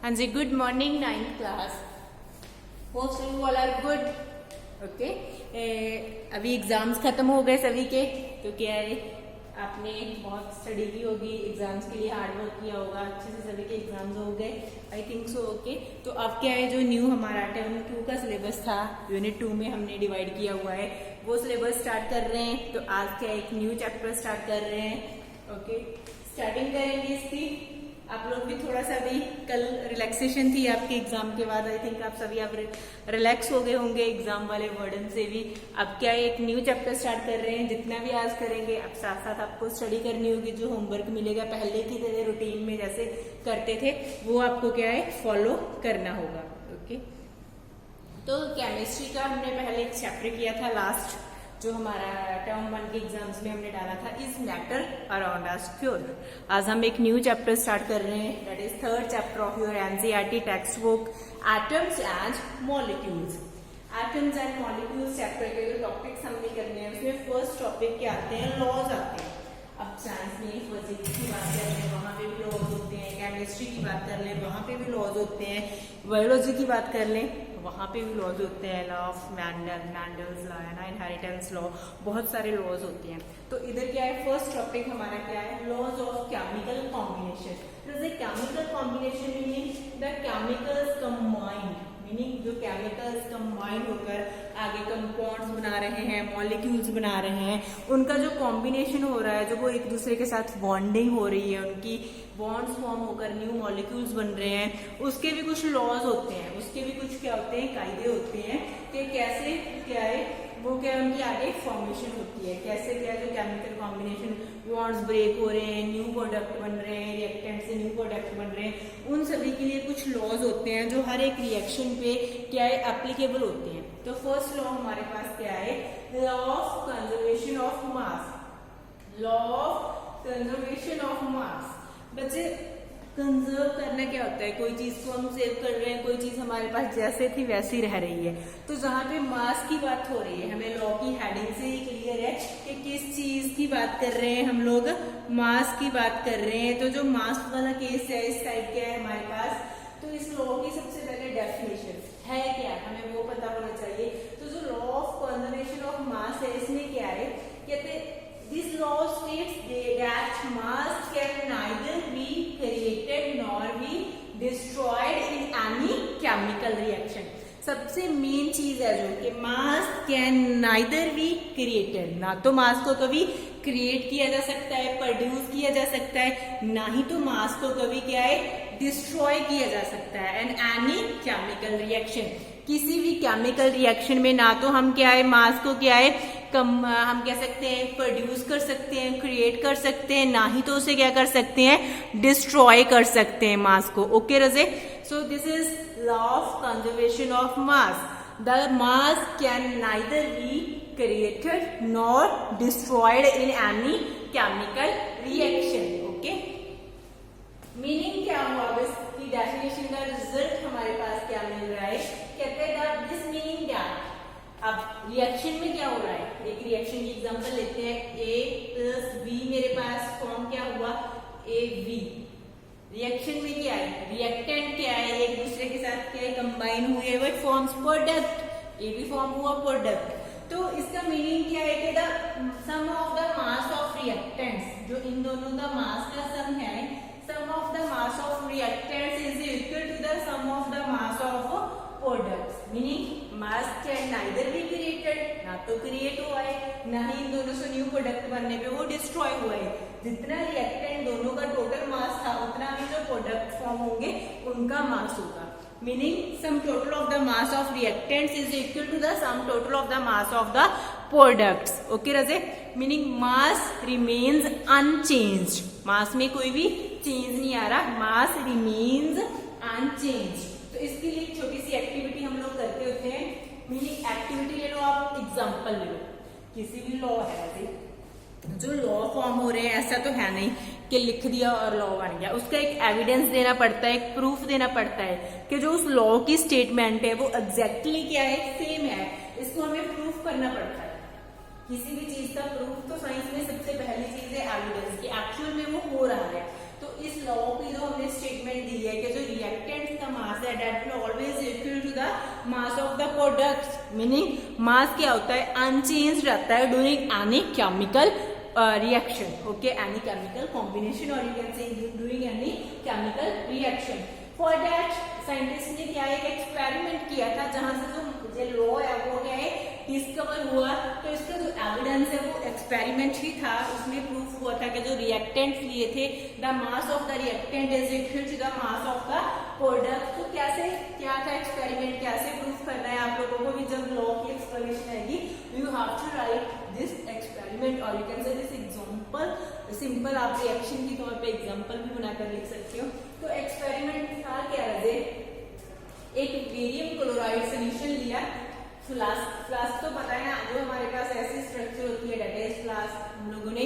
हाँ जी, good morning 9th class. Hope you all are good. Okay, अभी exams खत्म हो गए सभी के, तो क्या है आपने बहुत स्टडी की होगी, एग्जाम्स के लिए हार्ड वर्क किया होगा, अच्छे से सभी के एग्जाम्स हो गए, आई थिंक सो। ओके, तो अब क्या है, जो न्यू हमारा टर्म 2 का सिलेबस था, यूनिट 2 में हमने डिवाइड किया हुआ है, वो सिलेबस स्टार्ट कर रहे हैं। तो आज क्या एक न्यू चैप्टर स्टार्ट कर रहे हैं। ओके, स्टार्टिंग करेंगे इसकी। आप लोग भी थोड़ा सा भी, कल रिलैक्सेशन थी आपके एग्जाम के बाद, आई थिंक आप सभी अब रिलैक्स हो गए होंगे एग्जाम वाले बर्डन से भी। अब क्या है, एक न्यू चैप्टर स्टार्ट कर रहे हैं, जितना भी आज करेंगे अब साथ साथ आपको स्टडी करनी होगी। जो होमवर्क मिलेगा पहले की तरह रूटीन में जैसे करते थे, वो आपको क्या है फॉलो करना होगा। ओके, तो केमिस्ट्री का हमने पहले एक चैप्टर किया था लास्ट, जो हमारा टर्म 1 के एग्जाम्स में हमने डाला था, is matter around us pure. आज हम एक न्यू चैप्टर स्टार्ट कर रहे हैं, that is 3rd chapter of your NCERT text book, atoms and molecules. Atoms and molecules chapter के जो टॉपिक्स हमने करने हैं, उसमें फर्स्ट टॉपिक क्या आते हैं, लॉज आते हैं। अब साइंस में फिजिक्स की बात कर लें, वहां पे भी लॉज होते हैं, केमिस्ट्री की बात कर लें, वहां पे भी लॉज होते हैं, बायोलॉजी की बात कर लें, वहां पे भी लॉज होते हैं, लॉ ऑफ मैंडल्स लॉ है ना, इनहेरिटेंस लॉ, बहुत सारे लॉज होते हैं। तो इधर क्या है, फर्स्ट टॉपिक हमारा क्या है, laws of chemical combination. Chemical combination meaning the chemicals combined, meaning जो केमिकल्स कंबाइन होकर आगे कंपाउंड्स बना रहे हैं, मॉलिक्यूल्स बना रहे हैं, उनका जो कॉम्बिनेशन हो रहा है, जो वो एक दूसरे के साथ बॉन्डिंग हो रही है, उनकी बॉन्ड्स फॉर्म होकर न्यू मॉलिक्यूल्स बन रहे हैं, उसके भी कुछ लॉज होते हैं, उसके भी कुछ क्या होते हैं, कायदे होते हैं कि कैसे क्या है वो क्या उनकी आगे फॉर्मेशन होती है, कैसे क्या जो केमिकल कॉम्बिनेशन बॉन्ड्स ब्रेक हो रहे हैं, न्यू प्रोडक्ट बन रहे हैं, रिएक्टेंट से न्यू प्रोडक्ट बन रहे हैं, उन सभी के लिए कुछ लॉज होते हैं जो हर एक रिएक्शन पे क्या है एप्लीकेबल होते हैं। तो फर्स्ट लॉ हमारे पास क्या है, law of conservation of mass. Law of conservation of mass. बच्चे, कंजर्व करना क्या होता है, कोई चीज को हम सेव कर रहे हैं, कोई चीज हमारे पास जैसे थी वैसी रह रही है। तो जहां पे मास की बात हो रही है, हमें लॉ की हेडिंग से ही क्लियर है कि किस चीज की बात कर रहे हैं हम लोग, मास की बात कर रहे हैं। तो जो मास वाला केस है, इस टाइप क्या है हमारे पास, तो इस लॉ की सबसे पहले डेफिनेशन है क्या, हमें वो पता होना चाहिए। तो जो law of conservation of mass है, इसमें क्या है, कहते this law states that mass can neither be created nor be destroyed in any chemical reaction। सबसे मेन चीज है जो कि मास कैन नाइदर बी क्रिएटेड, ना तो मास को कभी क्रिएट किया जा सकता है, प्रोड्यूस किया जा सकता है, ना ही तो मास को कभी क्या है डिस्ट्रॉय किया जा सकता है। एंड एनी केमिकल रिएक्शन, किसी भी केमिकल रिएक्शन में ना तो हम क्या है मास को क्या है हम कह सकते हैं प्रोड्यूस कर सकते हैं, क्रिएट कर सकते हैं, ना ही तो उसे क्या कर सकते हैं डिस्ट्रॉय कर सकते हैं मास को। Okay Raje, so this is law of conservation of mass. The mass can neither be created nor destroyed in any chemical reaction. Okay, meaning क्या हुआ, इसकी डेफिनेशन का रिजल्ट हमारे पास क्या मिल रहा है, कहते हैं दिस मीनिंग क्या। अब रिएक्शन में क्या हो रहा है, एक रिएक्शन की एग्जांपल लेते हैं, A प्लस B, मेरे पास फॉर्म क्या हुआ AB। रिएक्शन में क्या है, रिएक्टेंट क्या है, एक दूसरे के साथ क्या है कंबाइन हुए, what forms product, AB form हुआ प्रोडक्ट। तो इसका मीनिंग क्या है कि the sum of the mass of reactants, जो इन दोनों का मास का सम है, sum of the mass of reactants is equal to the sum of the mass of products. Meaning mass can neither be created, ना तो create हुआ है, ना ही इन दोनों से न्यू प्रोडक्ट बनने पे वो डिस्ट्रॉय हुआ है। जितना रिएक्टेंट दोनों का टोटल मास था, उतना भी जो प्रोडक्ट फॉर्म होंगे उनका मास होगा। Meaning sum total of the mass of reactants is equal to the sum total of the mass of the products. Okay रजे, meaning mass remains unchanged, mass में कोई भी चेंज नहीं आ रहा, मास रिमेन्स अनचेंज्ड। तो इसके लिए एक छोटी सी एक्टिविटी हम लोग करते होते हैं, मीनिंग एक्टिविटी ले लो, आप एग्जांपल ले लो, किसी भी लॉ है, जो लॉ फॉर्म हो रहे हैं, ऐसा तो है नहीं कि लिख दिया और लॉ बन गया, उसका एक एविडेंस देना पड़ता है, एक प्रूफ देना पड़ता है कि जो उस लॉ की स्टेटमेंट है वो एग्जैक्टली क्या है, सेम है, इसको हमें प्रूफ करना पड़ता है। किसी भी चीज का प्रूफ तो साइंस में सबसे पहली चीज है एविडेंस की, एक्चुअल में वो हो रहा है। तो इस लॉ की जो हमने स्टेटमेंट दी है कि जो रिएक्टेंट्स है that will always equal to the mass of the product, meaning mass क्या होता है, अनचेंज रहता है during any chemical reaction, okay, any chemical combination or you can say during any chemical reaction. For that scientist ने क्या एक experiment किया था जहां से जो लॉ है वो क्या है डिस्कवर हुआ। तो इसका जो एविडेंस है वो एक्सपेरिमेंट ही था, उसमें प्रूफ हुआ था कि जो रिएक्टेंट लिए थे the mass of the reactant is equal to the mass of the product. तो कैसे क्या था एक्सपेरिमेंट, कैसे प्रूफ करना है आप लोगों को भी, जब लॉ की एक्सप्लेनेशन आएगी you have to write this experiment और you can say this example. Simple आप रिएक्शन के तौर पे एग्जांपल भी बनाकर लिख सकते हो। तो एक्सपेरिमेंट था क्या है, एक बेरियम क्लोराइड सोल्यूशन लिया, फ्लास्क तो पता है ना, जो हमारे पास ऐसी स्ट्रक्चर होती है डेट इज फ्लास्क, हम लोगों ने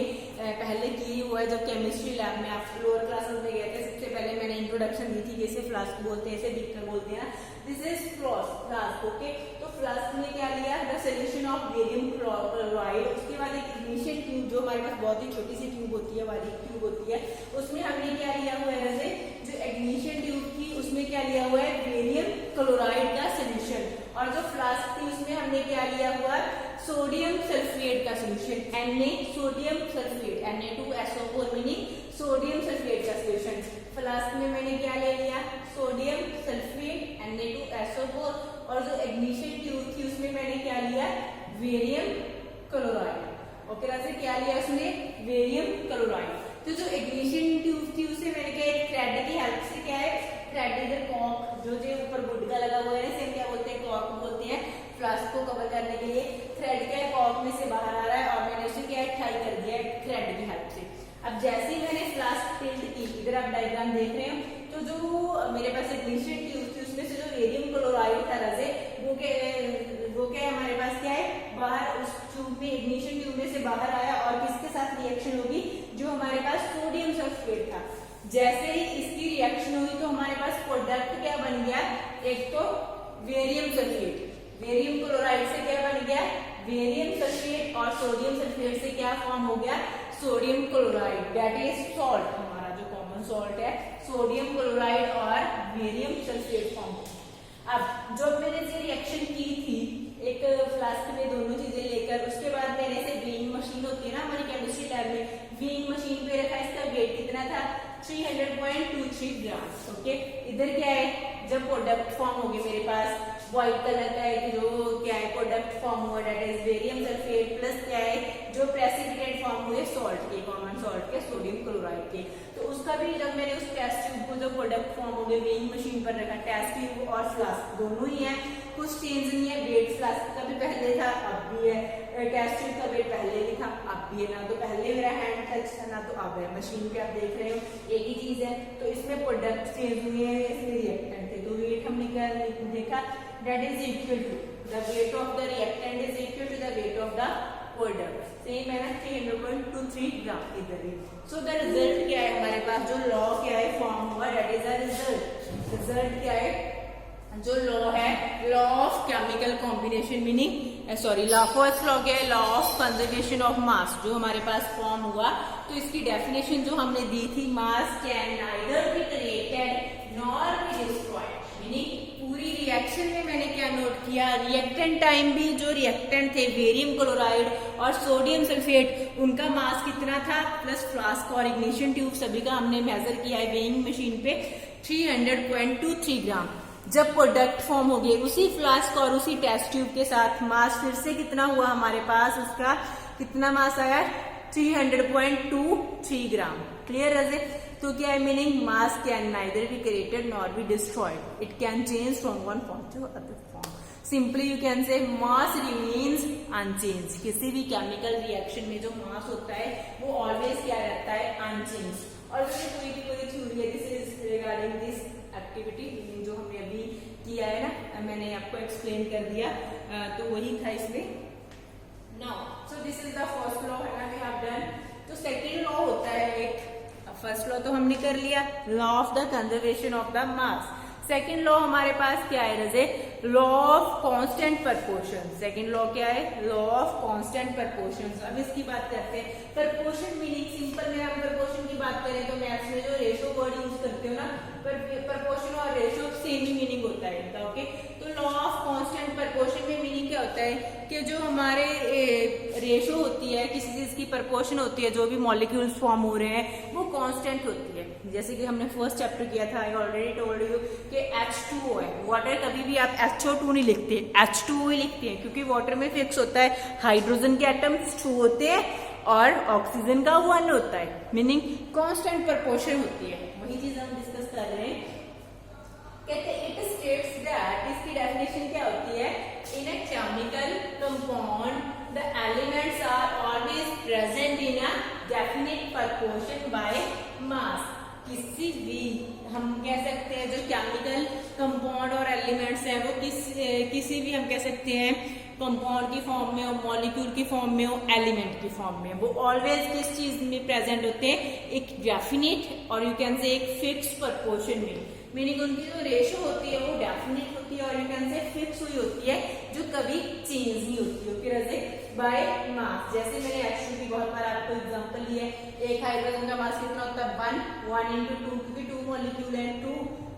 पहले की हुआ है जब केमिस्ट्री लैब में आप लोअर क्लासेस में गए थे। सबसे पहले मैंने इंट्रोडक्शन दी थी कैसे फ्लास्क बोलते हैं, ऐसे दिखकर बोलते हैं दिस इज फ्लास्क, ओके। तो फ्लास्क ने क्या लिया, the solution of barium chloride, उसके बाद एक इग्निशन ट्यूब जो हमारे पास बहुत ही छोटी सी ट्यूब होती है, बारीक ट्यूब होती है, उसमें हमने क्या लिया हुआ है, जैसे जो इग्निशन ट्यूब थी उसमें क्या लिया हुआ है बेरियम क्लोराइड का सोल्यूशन, और जो फ्लास्क थी उसमें हमने क्या लिया हुआ सोडियम सल्फेट का solution, Na sodium sulphate, Na2SO4 meaning sodium sulphate का सोल्यूशन। फ्लास्क में मैंने क्या ले लिया सोडियम सल्फेट Na2SO4, और जो इग्निशन ट्यूब थी उसमें मैंने क्या लिया बेरियम क्लोराइड, ओके। वैसे क्या लिया उसने बेरियम क्लोराइड। तो जो इग्निशन ट्यूब थी उसे मैंने क्या एक थ्रेड की हेल्प से क्या है, थ्रेड इधर कॉर्क जो ऊपर गुड का लगा हुआ है ना, क्या बोलते हैं कॉर्क बोलते हैं फ्लास्क को कवर करने के लिए, थ्रेड क्या है कॉर्क में से बाहर आ रहा है और मैंने उसे क्या है टाई कर दिया है थ्रेड की हेल्प से। अब जैसे ही मैंने फ्लास्क टिल्ट की, इधर आप डायग्राम देख रहे हो, तो जो मेरे पास इग्निशन ट्यूब थी उसमें से जो बेरियम क्लोराइड था रजे वो क्या है हमारे पास क्या है बाहर उस ट्यूब में, इग्निशन ट्यूब में से बाहर आया, और किसके साथ रिएक्शन होगी, जो हमारे पास सोडियम सल्फेट था। जैसे ही इसकी रिएक्शन हुई तो हमारे पास प्रोडक्ट क्या बन गया, एक तो बेरियम सल्फेट, बेरियम क्लोराइड से क्या बन गया बेरियम सल्फेट, और सोडियम सल्फेट से क्या फॉर्म हो गया sodium chloride, that is salt, हमारा जो कॉमन सॉल्ट है सोडियम क्लोराइड और बेरियम सल्फेट फॉर्म। अब जो मैंने ये रिएक्शन की थी एक फ्लास्क में दोनों चीजें लेकर, उसके बाद मैंने ऐसे वेइंग मशीन होती है ना हमारी केमिस्ट्री लैब में, वेइंग मशीन पे रखा, इसका वेट कितना था 300.23 ग्राम, ओके। इधर क्या है, जब प्रोडक्ट फॉर्म हो गए मेरे पास व्हाइट कलर का है, जो क्या है प्रोडक्ट फॉर्म हुआ that is barium sulphate, plus क्या है जो प्रेसिपिटेट फॉर्म हुए सॉल्ट के, कॉमन सॉल्ट के, सोडियम क्लोराइड के। तो उसका भी जब मैंने उस टेस्ट ट्यूब को जो प्रोडक्ट फॉर्म हो गए वेइंग मशीन पर रखा, टेस्ट ट्यूब और फ्लास्क दोनों ही है, कुछ चेंज नहीं है, वेट फ्लास्क का भी पहले था अब भी है, टेस्ट ट्यूब का वेट पहले भी था अब भी है, ना तो पहले मेरा हैंड टच था ना तो अब है, मशीन पे आप देख रहे हो एक ही चीज है। तो इसमें प्रोडक्ट चेंज हुए हैं, इसमें रिएक्टेंट थे, तो वेट हमने क्या देखा that is equal to the weight of the reactant is equal to the weight of the product, same है ना 300.23 ग्राम इधर ही। सो द रिजल्ट क्या है हमारे पास, जो लॉ क्या है फॉर्म हुआ that is the result. Result क्या है, जो लॉ है law of chemical combination meaning sorry law first law क्या है law of conservation of mass, जो हमारे पास फॉर्म हुआ। तो इसकी डेफिनेशन जो हमने दी थी, मास can neither be created nor be destroyed, meaning पूरी रिएक्शन में मैंने क्या नोट किया, रिएक्टेंट टाइम भी जो रिएक्टेंट थे बेरियम क्लोराइड और सोडियम सल्फेट उनका मास कितना था, प्लस फ्लास्क और इग्निशन ट्यूब सभी का हमने मेजर किया है वेइंग मशीन पे 300.23 ग्राम। जब प्रोडक्ट फॉर्म हो गए उसी फ्लास्क और उसी टेस्ट ट्यूब के साथ मास फिर से कितना हुआ हमारे पास, उसका कितना मास आया 300.23 ग्राम। क्लियर है? तो क्या है meaning, mass can neither be created nor be destroyed, it can change from one form to other form. Simply you can say mass remains unchange. किसी भी केमिकल रिएक्शन में जो मास होता है वो ऑलवेज क्या रहता है अनचेंज। और पूरी की पूरी थ्योरी है this is regarding this activity जो हमने अभी किया है ना, मैंने आपको एक्सप्लेन कर दिया, तो वही था इसमें। Now so this is the first law है ना वी हैव डन। तो सेकंड लॉ होता है एक, फर्स्ट लॉ तो हमने कर लिया, law of the conservation of the mass. Second law हमारे पास क्या है रजे, law of constant proportion. Second law क्या है, लॉ ऑफ कांस्टेंट प्रपोर्शन। अब इसकी बात करते हैं। प्रपोर्शन मीनिंग सिंपल में हम प्रपोर्शन की बात करें तो मैथ्स में जो रेशो वर्ड यूज करते हो ना प्रपोर्शन और रेशियो सेम ही मीनिंग होता है इनका। ओके, तो लॉ ऑफ कांस्टेंट प्रपोर्शन में मीनिंग क्या होता है कि जो हमारे रेशियो होती है, किसी चीज की प्रपोर्शन होती है, जो भी मॉलिक्यूल्स फॉर्म हो रहे हैं वो कांस्टेंट होती है। जैसे कि हमने फर्स्ट चैप्टर किया था, आई ऑलरेडी टोल्ड यू कि H2O है। वाटर कभी भी आप HO2 नहीं लिखते, H2O ही लिखते हैं, क्योंकि वाटर में फिक्स होता है हाइड्रोजन के एटम्स 2 होते हैं और ऑक्सीजन का 1 होता है, मीनिंग कांस्टेंट प्रपोर्शन होती है। वही चीज हम डिस्कस कर रहे हैं। कहते हैं इट स्टेट्स दैट, इसकी डेफिनेशन क्या होती है, in a chemical compound the elements are always present in a definite proportion by mass. किसी भी हम कह सकते हैं जो केमिकल कंपाउंड और एलिमेंट्स हैं वो किसी भी हम कह सकते हैं कंपाउंड की फॉर्म में हो, मॉलिक्यूल की फॉर्म में हो, एलिमेंट की फॉर्म में, वो ऑलवेज किस चीज में प्रेजेंट होते हैं, एक डेफिनिट और यू कैन से एक फिक्स प्रपोर्शन में। मीनिंग उनकी जो रेशियो होती है वो डेफिनिट होती है और यू कैन से फिक्स हुई होती है, जो कभी चेंज नहीं होती। Okay Raje, by mass. जैसे मैंने H2 की बहुत बार आपको एग्जांपल दिया है, एक हाइड्रोजन का मास कितना होता है 1 × 2, क्योंकि 2 मॉलिक्यूल है। 2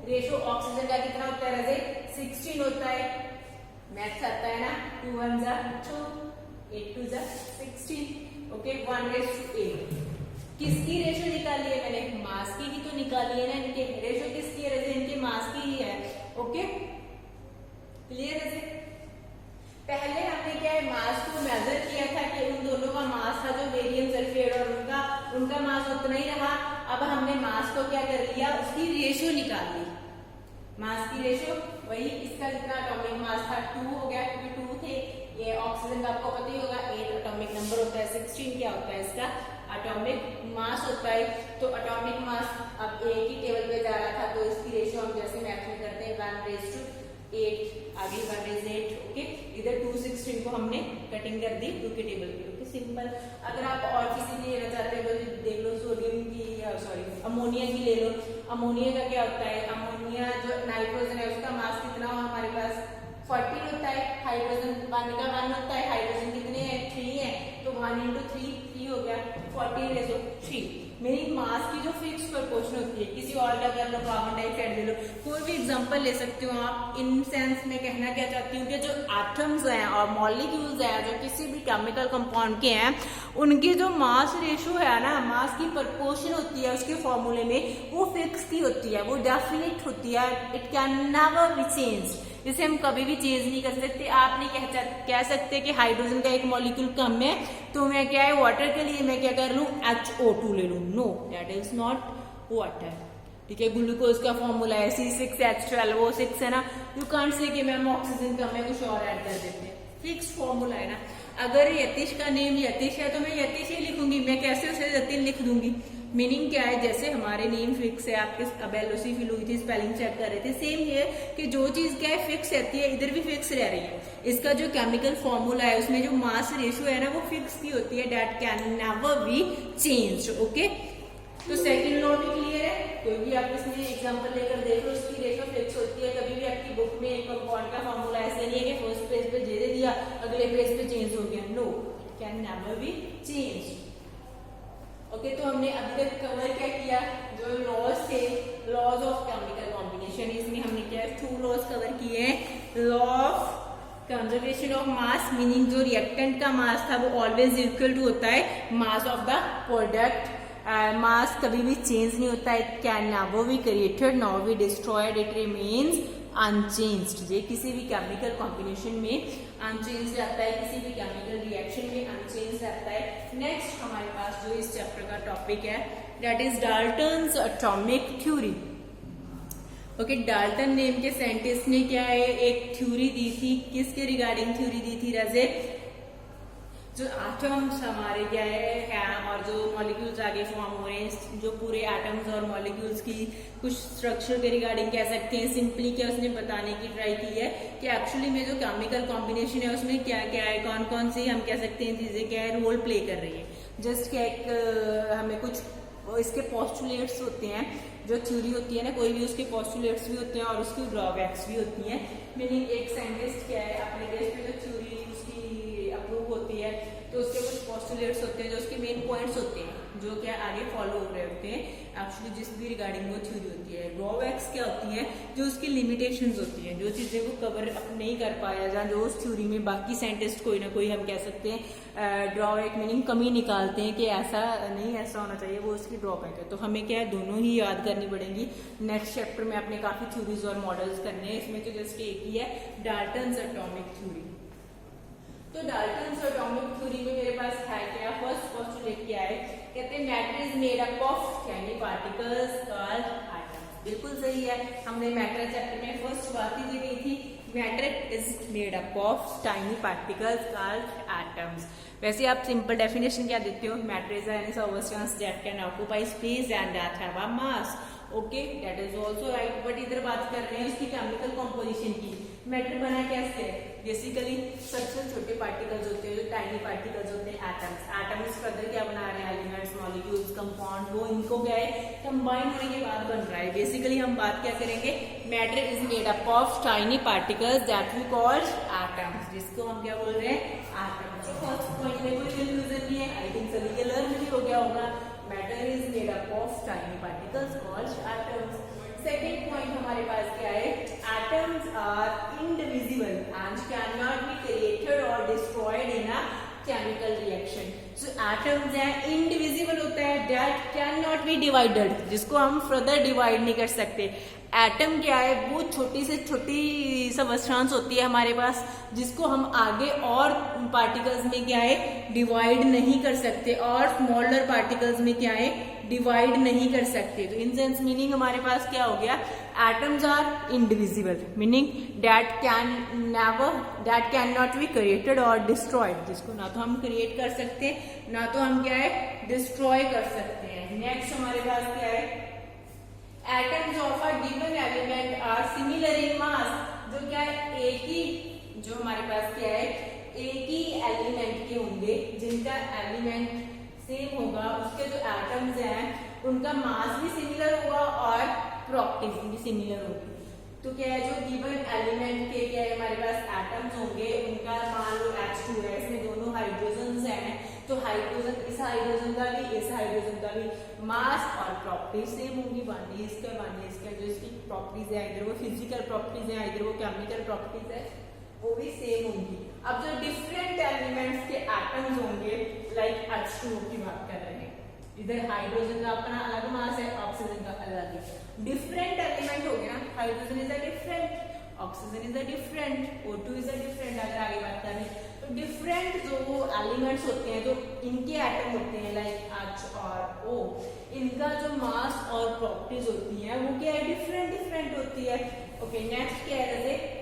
रेशियो ऑक्सीजन का कितना होता है रजे, 16 होता है। मैथ्स आता है ना, 2 1 जा 2, 8 2 जा 16। ओके, 1:8। किसकी रेशियो निकाली है मैंने, मास की ही तो निकाली है ना। इनके रेशियो किसकी है, इनके मास की ही है। ओके, क्लियर है। पहले हमने क्या है, मास को मेजर किया था कि उन दोनों का मास था जो बेरियम सल्फेट, और उनका मास उतना ही रहा। अब हमने मास को क्या कर लिया, उसकी रेशियो निकाल ली, मास की रेशियो। वही इसका जितना एटॉमिक मास था 2 हो गया, क्योंकि 2 थे। ये ऑक्सीजन का आपको पता ही होगा 8 एटॉमिक नंबर होता है, 16 क्या होता है इसका एटॉमिक मास होता है। तो एटॉमिक मास अब एक ही टेबल पे जा रहा था, तो इसकी रेशियो हम जैसे मैथ में करते हैं 1:8, आगे 1:8। ओके, इधर 216 को हमने कटिंग कर दी 2 के टेबल पे। Okay, simple. अगर आप और किसी भी लेना चाहते हो तो देख लो, सोडियम की अमोनिया की ले लो। अमोनिया का क्या होता है, अमोनिया जो नाइट्रोजन है उसका मास कितना हो हमारे पास 14 होता है। हाइड्रोजन पानी का 1 होता है, हाइड्रोजन कितने हैं 3 है, तो 1 × 3 हो गया 14:3। मेरी मास की जो फिक्स प्रपोर्शन होती है, किसी और का कर लो, कार्बन डाइऑक्साइड ले लो, कोई भी एग्जांपल ले सकती हो आप। इन सेंस में कहना क्या चाहती हूँ कि जो एटम्स हैं और मॉलिक्यूल्स हैं जो किसी भी केमिकल कंपाउंड के हैं, उनकी जो मास रेशियो है ना, मास की प्रपोर्शन होती है उसके फॉर्मूले में, वो फिक्स की होती है, वो डेफिनिट होती है। It can never be changed, इसे हम कभी भी चेंज नहीं कर सकते। आप नहीं कह सकते कि हाइड्रोजन का एक मॉलिक्यूल कम है तो मैं क्या है वाटर के लिए मैं क्या कर लूं HO2 ले लूं। No, that is not water. ठीक है, ग्लूकोज का फॉर्मूला है C6H12O6 है ना। यू कांट से कि मैम ऑक्सीजन कम है कुछ और ऐड कर देते हैं, फिक्स फॉर्मूला है ना। अगर यतीश का नेम यतीश है तो मैं यतीश ही लिखूंगी, मैं कैसे उसे जतिन लिख दूंगी। मीनिंग क्या है, जैसे हमारे नेम फिक्स है, आपके अब LOC फिल हुई थी, स्पेलिंग चेक कर रहे थे, सेम ये कि जो चीज क्या है फिक्स रहती है इधर भी फिक्स रह रही है। इसका जो केमिकल फॉर्मूला है उसमें जो मास रेशियो है ना वो फिक्स की होती है, that can never be changed. Okay, तो सेकंड लॉ भी क्लियर है। कोई भी आप इसमें एग्जांपल लेकर देख लो, उसकी रेशियो फिक्स होती है। कभी भी आपकी बुक में एक कंपाउंड का फॉर्मूला ऐसे नहीं है कि फर्स्ट पेज पे दे दिया अगले पेज पे चेंज हो गया। No, it can never be changed. Okay, तो हमने अभी तक कवर क्या किया, जो लॉज थे, लॉज ऑफ केमिकल कॉम्बिनेशन, इसमें हमने क्या 2 लॉज कवर किए हैं। Law of conservation of mass, meaning जो रिएक्टेंट का मास था वो ऑलवेज इक्वल टू होता है मास ऑफ द प्रोडक्ट। मास कभी भी चेंज नहीं होता, it can never B created nor be destroyed, it remains unchanged. ये किसी भी केमिकल कॉम्बिनेशन में अनचेंज रहता है, किसी भी केमिकल रिएक्शन में अनचेंज रहता है। नेक्स्ट हमारे पास जो इस चैप्टर का टॉपिक है that is Dalton's atomic theory. Okay, Dalton name के साइंटिस्ट ने क्या है एक थ्योरी दी थी, किसके रिगार्डिंग थ्योरी दी थी रजे, जो एटम्स हमारे क्या है और जो मॉलिक्यूल्स आगे फॉर्म हो रहे हैं, जो पूरे एटम्स और मॉलिक्यूल्स की कुछ स्ट्रक्चर के रिगार्डिंग कह सकते हैं। सिंपली क्या उसने बताने की ट्राई की है कि एक्चुअली में जो केमिकल कॉम्बिनेशन है उसमें क्या क्या है, कौन कौन सी हम कह सकते हैं चीजें क्या है रोल प्ले कर रही है। जस्ट क्या एक हमें कुछ इसके पोस्टुलेट्स होते हैं, जो थ्योरी होती है ना कोई भी, उसके पोस्टुलेट्स भी होते हैं और उसकी ड्रॉबैक्स भी होती हैं। मीनिंग एक साइंटिस्ट क्या है अपने देश में जो थ्योरी उसकी अप्रूव होती है तो उसके कुछ पोस्टुलेट्स होते हैं, जो उसके मेन पॉइंट्स होते हैं, जो क्या आगे फॉलो हो रहे होते हैं एक्चुअली जिस भी रिगार्डिंग वो थ्योरी होती है। ड्रॉबैक्स क्या होती है, जो उसकी लिमिटेशंस होती हैं, जो चीजें वो कवर अप नहीं कर पाया या जो उस थ्योरी में बाकी साइंटिस्ट कोई ना कोई हम कह सकते हैं ड्रॉबैक मीनिंग कमी निकालते हैं कि ऐसा नहीं ऐसा होना चाहिए, वो उसकी ड्रॉबैक है। तो हमें क्या है दोनों ही याद करनी पड़ेंगी। नेक्स्ट चैप्टर में अपने काफी थ्योरीज और मॉडल्स करने हैं, इसमें तो जस्ट एक ही है डाल्टन्स एटॉमिक थ्योरी। तो डाल्टन्स एटॉमिक थ्योरी में मेरे पास है क्या, फर्स्ट पोस्टुलेट क्या है, कहते हैं matter is made up of tiny particles called atoms. बिल्कुल सही है, हमने मैटर चैप्टर में फर्स्ट बात ही दी थी, matter is made up of tiny particles called atoms. वैसे आप सिंपल डेफिनेशन क्या देते हो, matter is any substance that can occupy space and that have a mass. Okay, that is also right, but इधर बात कर रहे हैं उसकी केमिकल कॉम्पोजिशन की। मैटर बना कैसे है, बेसिकली सबसे छोटे पार्टिकल्स होते हैं जो टाइनी पार्टिकल्स होते हैं एटम्स। एटम्स फर्दर क्या बना रहे हैं, एलिमेंट्स, मॉलिक्यूल्स, कंपाउंड, वो इनको क्या है कंबाइन होने के बाद बन रहा है। बेसिकली हम बात क्या करेंगे, matter is made up of tiny particles that we call atoms, जिसको हम क्या बोल रहे हैं एटम्स। तो फर्स्ट पॉइंट में कोई कंफ्यूजन नहीं है, आई थिंक सभी के लर्न भी हो गया होगा, matter is made up of tiny particles called atoms. Second point हमारे पास क्या है, atoms are indivisible and can not be created और destroyed in a chemical reaction. So atoms है इंडिविजिबल होता है, that can not be divided, जिसको हम फर्दर डिवाइड नहीं कर सकते। एटम क्या है, वो छोटी से छोटी सब्सटेंस होती है हमारे पास, जिसको हम आगे और पार्टिकल्स में क्या है डिवाइड नहीं कर सकते, और स्मॉलर पार्टिकल्स में क्या है डिवाइड नहीं कर सकते। तो इन सेंस मीनिंग हमारे पास क्या हो गया, atoms are indivisible meaning that can not be created और डिस्ट्रॉयड, जिसको ना तो हम क्रिएट कर सकते ना तो हम क्या है डिस्ट्रॉय कर सकते हैं। नेक्स्ट हमारे पास क्या है, atoms of a given element are similar in mass. जो क्या है एक ही, जो हमारे पास क्या है एक ही एलिमेंट के होंगे, जिनका एलिमेंट सेम होगा, उसके जो एटम्स हैं उनका मास भी सिमिलर होगा और प्रॉपर्टीज भी सिमिलर होगी। तो क्या है जो गिवन एलिमेंट के क्या है हमारे पास एटम्स होंगे, उनका मान लो H2 है, इसमें दोनों हाइड्रोजन हैं, तो हाइड्रोजन इस हाइड्रोजन का भी इस हाइड्रोजन का भी मास और प्रॉपर्टीज सेम होंगी। मानिए इसका जो इसकी प्रॉपर्टीज है, इधर वो फिजिकल प्रॉपर्टीज है, इधर वो केमिकल प्रॉपर्टीज है, वो भी सेम होंगी। अब जो डिफरेंट एलिमेंट्स के एटम्स होंगे, लाइक H2O की बात कर रहे हैं, इधर हाइड्रोजन का अपना अलग मास है, ऑक्सीजन का अलग है, डिफरेंट एलिमेंट हो गया, hydrogen is a different, oxygen is a different, O2 is a different. अगर आगे बात करें तो डिफरेंट जो एलिमेंट्स होते हैं, जो इनके एटम होते हैं लाइक H और O, इनका जो मास और प्रॉपर्टीज होती है वो क्या है डिफरेंट होती है। ओके, नेक्स्ट क्या है, जैसे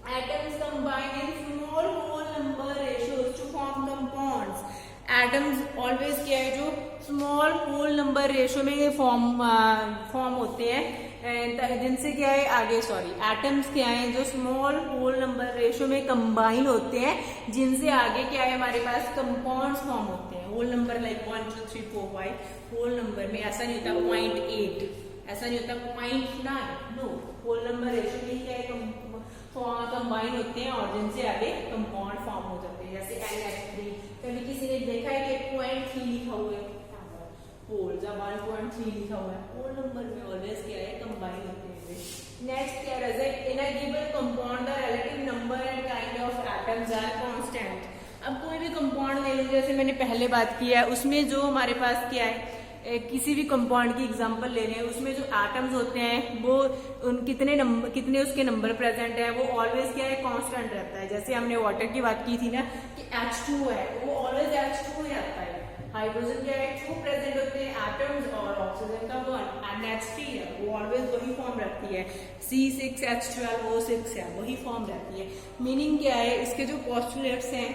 atoms combine in small whole number ratios to form compounds। atoms always क्या है जो small whole number ratio में फॉर्म होते हैं, जिनसे क्या है आगे atoms क्या है जो small whole number ratio में कंबाइन होते हैं, जिनसे आगे क्या है हमारे पास कंपाउंड्स फॉर्म होते हैं। Whole number like 1 2 3 4 5, whole number में ऐसा नहीं होता 0.8, ऐसा नहीं होता 0.9, नो, होल नंबर रेशियो में क्या है कंबाइन होते हैं और जिनसे आगे कंपाउंड फॉर्म हो जाते हैं। जैसे NH3, कभी किसी ने देखा है कि 0.3 लिखा हुआ है, होल जब 1.3 लिखा हुआ है, होल नंबर में ऑलवेज क्या है कंबाइन होते हैं। नेक्स्ट क्या है, in a given compound the relative number and kind of atoms are constant. अब कोई भी कंपाउंड ले लो, जैसे मैंने पहले बात किया है, उसमें जो हमारे पास क्या है किसी भी कंपाउंड की एग्जांपल ले रहे हैं, उसमें जो एटम्स होते हैं वो कितने उसके नंबर प्रेजेंट है, वो ऑलवेज क्या है कांस्टेंट रहता है। जैसे हमने वाटर की बात की थी ना कि H2 है, वो ऑलवेज H2 ही आता है। हाइड्रोजन क्या है 2 प्रेजेंट होते हैं एटम्स, और ऑक्सीजन का 1, NH3 है, वो ऑलवेज वही फॉर्म रखती है, C6H12O6 है, वही फॉर्म रहती है। मीनिंग क्या है, इसके जो पोस्टुलेट्स हैं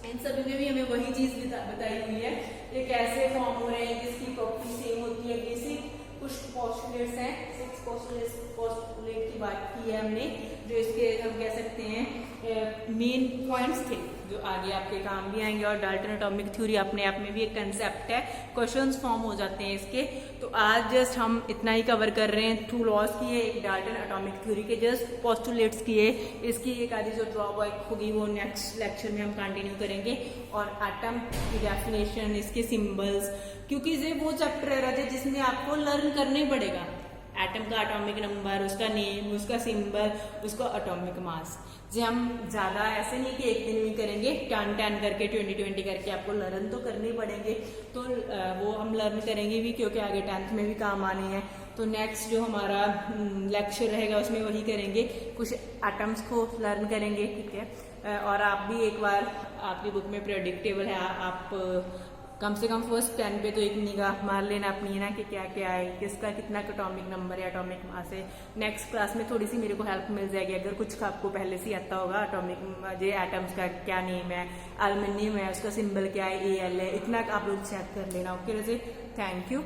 इन सभी में भी हमें वही चीज बताई हुई है कि कैसे फॉर्म हो रहे हैं, किसकी प्रॉपर्टी सेम होती है। बेसिक कुछ पोस्टुलेट्स हैं, 6 पोस्टुलेट की बात की है हमने, जो इसके हम कह सकते हैं मेन पॉइंट्स थे। जो आगे आपके काम भी आएंगे। और डाल्टन एटॉमिक थ्योरी अपने आप में भी एक कंसेप्ट है, क्वेश्चंस फॉर्म हो जाते हैं इसके। तो आज जस्ट हम इतना ही कवर कर रहे हैं। 2 लॉज किए, एक डाल्टन एटॉमिक थ्योरी के जस्ट पोस्टुलेट्स किए, इसकी एक आधी जो ड्रॉबैक होगी वो नेक्स्ट लेक्चर में हम कंटिन्यू करेंगे। और एटम की डेफिनेशन, इसके सिंबल्स, क्योंकि ये वो चैप्टर है जिसमें आपको लर्न करना ही पड़ेगा। एटम का एटॉमिक नंबर, उसका नेम, उसका सिंबल, उसका एटॉमिक मास। जी हम ज़्यादा ऐसे नहीं कि एक दिन में करेंगे, 10 करके 20 करके आपको लर्न तो करने पड़ेंगे। तो वो हम लर्न करेंगे भी, क्योंकि आगे 10th में भी काम आने हैं। तो नेक्स्ट जो हमारा लेक्चर रहेगा उसमें वही करेंगे, कुछ एटम्स को लर्न करेंगे, ठीक है। और आप भी एक बार, आपकी बुक में प्रेडिक्टेबल है, आप कम से कम फर्स्ट 10 पे तो एक निगाह मार लेना अपनी ना कि क्या क्या है, किसका कितना एटॉमिक नंबर है, एटॉमिक मास है। नेक्स्ट क्लास में थोड़ी सी मेरे को हेल्प मिल जाएगी, अगर कुछ आपको पहले से आता होगा एटॉमिक जो एटम्स का क्या नेम है, एल्युमिनियम है उसका सिंबल क्या है, AL है, इतना आप लोग चेक कर लेना। Okay, thank you.